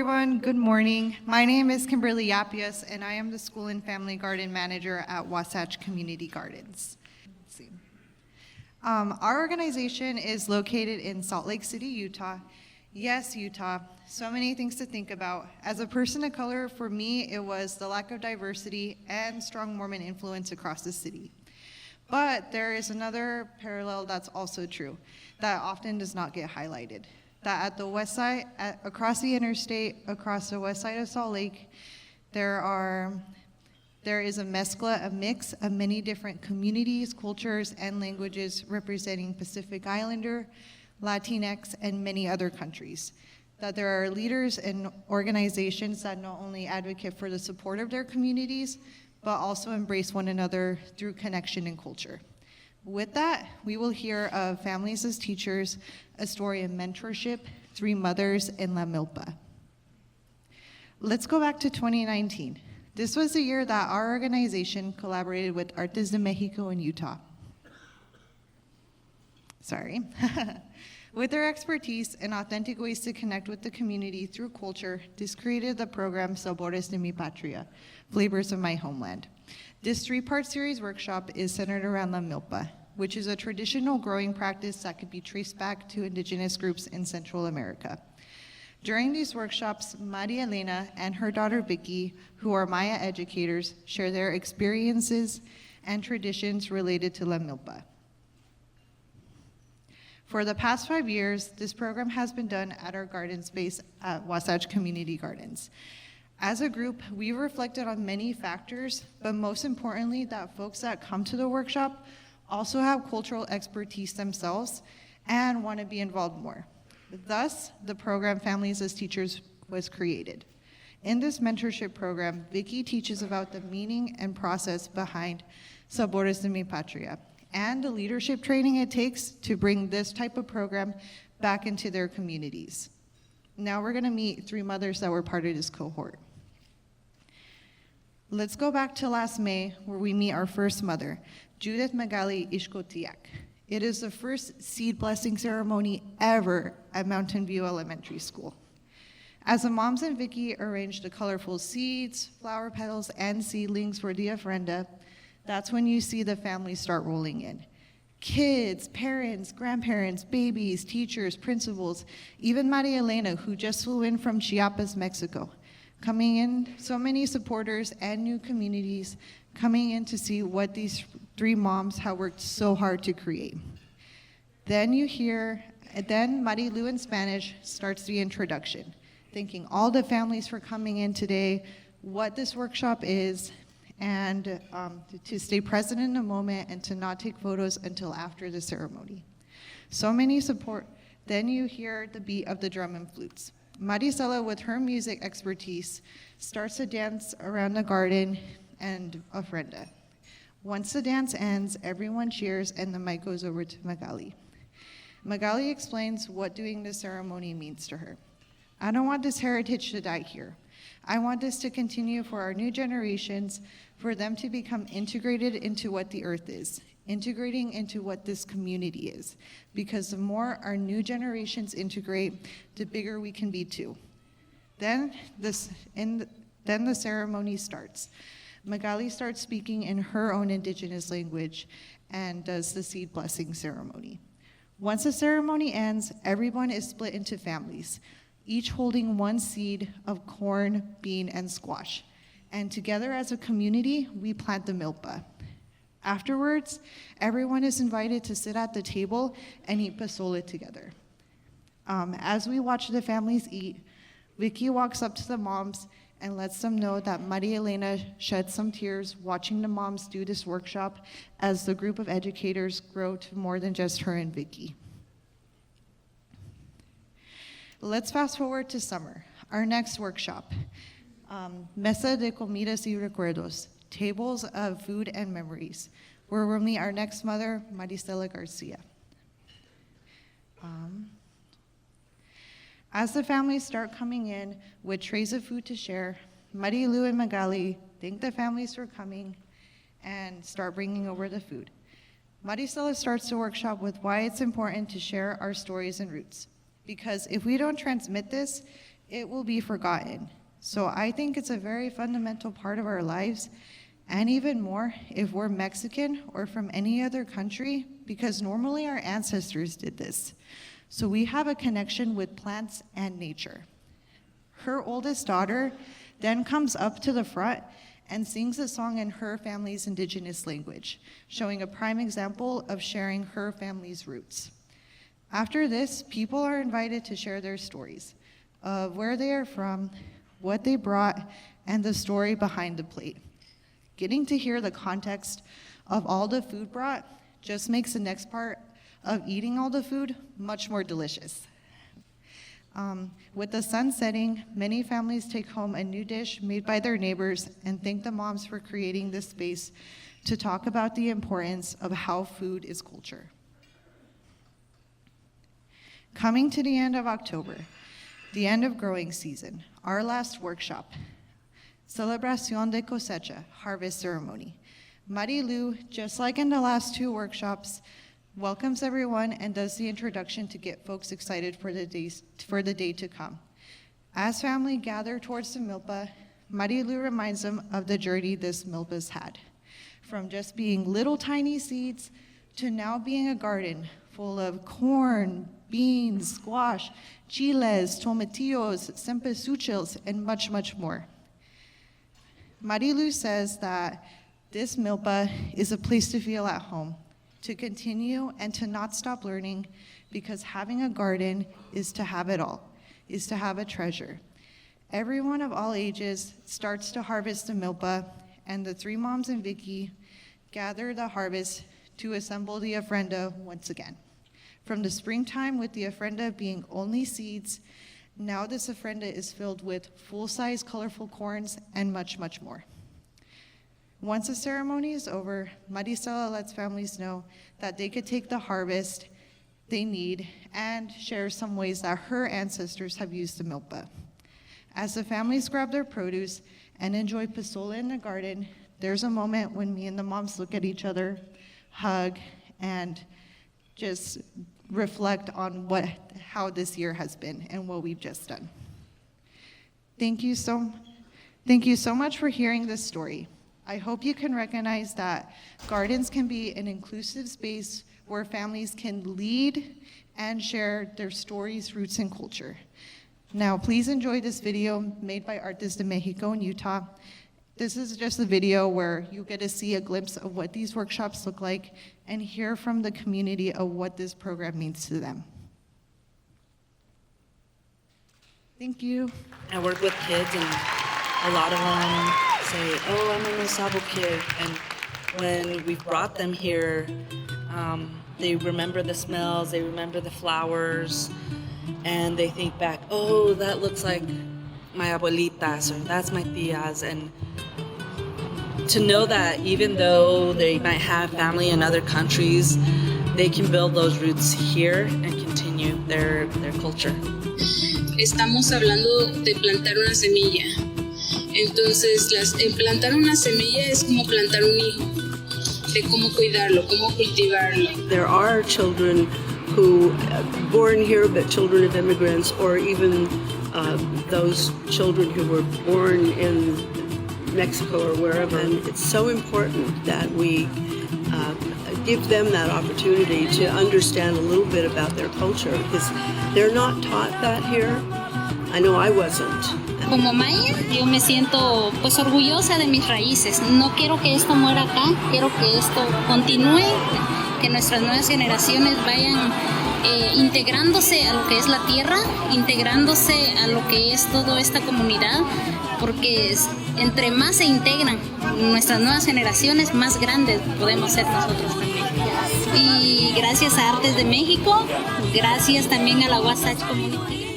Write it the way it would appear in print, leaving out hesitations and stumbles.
everyone. Good morning. My name is Kimberly Yapias, and I am the School and Family Garden Manager at Wasatch Community Gardens. Let's see. Our organization is located in Salt Lake City, Utah. Yes, Utah. So many things to think about. As a person of color, for me, it was the lack of diversity and strong Mormon influence across the city. But there is another parallel that's also true that often does not get highlighted. That at the west side, across the interstate, across the west side of Salt Lake, there is a mezcla, a mix of many different communities, cultures, and languages representing Pacific Islander, Latinx, and many other countries. That there are leaders and organizations that not only advocate for the support of their communities, but also embrace one another through connection and culture. With that, we will hear of Families as Teachers, a story of mentorship, three mothers, and La Milpa. Let's go back to 2019. This was the year that our organization collaborated with Artes de Mexico in Utah. Sorry. With their expertise and authentic ways to connect with the community through culture, this created the program Sabores de mi Patria, Flavors of My Homeland. This three-part series workshop is centered around La Milpa, which is a traditional growing practice that could be traced back to indigenous groups in Central America. During these workshops, Maria Elena and her daughter Vicky, who are Maya educators, share their experiences and traditions related to La Milpa. For the past 5 years, this program has been done at our garden space at Wasatch Community Gardens. As a group, we reflected on many factors, but most importantly, that folks that come to the workshop also have cultural expertise themselves and want to be involved more. Thus, the program Families as Teachers was created. In this mentorship program, Vicky teaches about the meaning and process behind Sabores de mi Patria, and the leadership training it takes to bring this type of program back into their communities. Now we're gonna meet three mothers that were part of this cohort. Let's go back to last May, where we meet our first mother, Judith Magali Ishkotiak. It is the first seed blessing ceremony ever at Mountain View Elementary School. As the moms and Vicky arranged the colorful seeds, flower petals, and seedlings for the ofrenda, that's when you see the families start rolling in. Kids, parents, grandparents, babies, teachers, principals, even Maria Elena, who just flew in from Chiapas, Mexico. Coming in, so many supporters and new communities coming in to see what these three moms have worked so hard to create. Then Marilu in Spanish starts the introduction, thanking all the families for coming in today, what this workshop is, and to stay present in the moment and to not take photos until after the ceremony. So many support. Then you hear the beat of the drum and flutes. Maricela, with her music expertise, starts a dance around the garden and ofrenda. Once the dance ends, everyone cheers and the mic goes over to Magali. Magali explains what doing this ceremony means to her. I don't want this heritage to die here. I want this to continue for our new generations, for them to become integrated into what the earth is, integrating into what this community is, because the more our new generations integrate, the bigger we can be too. Then the ceremony starts. Magali starts speaking in her own indigenous language and does the seed blessing ceremony. Once the ceremony ends, everyone is split into families, each holding one seed of corn, bean, and squash. And together as a community, we plant the milpa. Afterwards, everyone is invited to sit at the table and eat pozole together. As we watch the families eat, Vicky walks up to the moms and lets them know that Maria Elena shed some tears watching the moms do this workshop as the group of educators grow to more than just her and Vicky. Let's fast forward to summer, our next workshop, Mesa de Comidas y Recuerdos, Tables of Food and Memories, where we'll meet our next mother, Maricela Garcia. As the families start coming in with trays of food to share, Marilu and Magali thank the families for coming and start bringing over the food. Maricela starts the workshop with why it's important to share our stories and roots. Because if we don't transmit this, it will be forgotten. So I think it's a very fundamental part of our lives, and even more if we're Mexican or from any other country, because normally our ancestors did this. So we have a connection with plants and nature. Her oldest daughter then comes up to the front and sings a song in her family's indigenous language, showing a prime example of sharing her family's roots. After this, people are invited to share their stories of where they are from, what they brought, and the story behind the plate. Getting to hear the context of all the food brought just makes the next part of eating all the food much more delicious. With the sun setting, many families take home a new dish made by their neighbors and thank the moms for creating this space to talk about the importance of how food is culture. Coming to the end of October, the end of growing season, our last workshop, Celebración de Cosecha, Harvest Ceremony. Marilu, just like in the last two workshops, welcomes everyone and does the introduction to get folks excited for the day to come. As family gather towards the milpa, Marilu reminds them of the journey this milpa's had, from just being little tiny seeds to now being a garden full of corn, beans, squash, chiles, tomatillos, cempasúchils, and much, much more. Marilu says that this milpa is a place to feel at home, to continue and to not stop learning, because having a garden is to have it all, is to have a treasure. Everyone of all ages starts to harvest the milpa, and the three moms and Vicky gather the harvest to assemble the ofrenda once again. From the springtime with the ofrenda being only seeds, now this ofrenda is filled with full-size colorful corns and much, much more. Once the ceremony is over, Maricela lets families know that they could take the harvest they need and share some ways that her ancestors have used the milpa. As the families grab their produce and enjoy pozole in the garden, there's a moment when me and the moms look at each other, hug, and just reflect on how this year has been and what we've just done. Thank you so much for hearing this story. I hope you can recognize that gardens can be an inclusive space where families can lead and share their stories, roots, and culture. Now, please enjoy this video made by Artes de Mexico in Utah. This is just a video where you get to see a glimpse of what these workshops look like and hear from the community of what this program means to them. Thank you. I work with kids, and a lot of them say, oh, I'm a Sabo kid. And when we've brought them here, they remember the smells, they remember the flowers, and they think back, oh, that looks like my abuelitas, or that's my tias. And to know that even though they might have family in other countries, they can build those roots here and continue their culture. Estamos hablando de plantar una semilla. Entonces, plantar una semilla es como plantar un hijo, de cómo cuidarlo, cómo cultivarlo. There are children who born here but children of immigrants, or even those children who were born in Mexico or wherever. And it's so important that we give them that opportunity to understand a little bit about their culture, because they're not taught that here. I know I wasn't. Como maya, yo me siento pues orgullosa de mis raíces. No quiero que esto muera acá, quiero que esto continúe, que nuestras nuevas generaciones vayan integrándose a lo que es la tierra, integrándose a lo que es toda esta comunidad, porque entre más se integran nuestras nuevas generaciones, más grandes podemos ser nosotros también. Y gracias a Artes de México, gracias también a la Wasatch Community Gardens.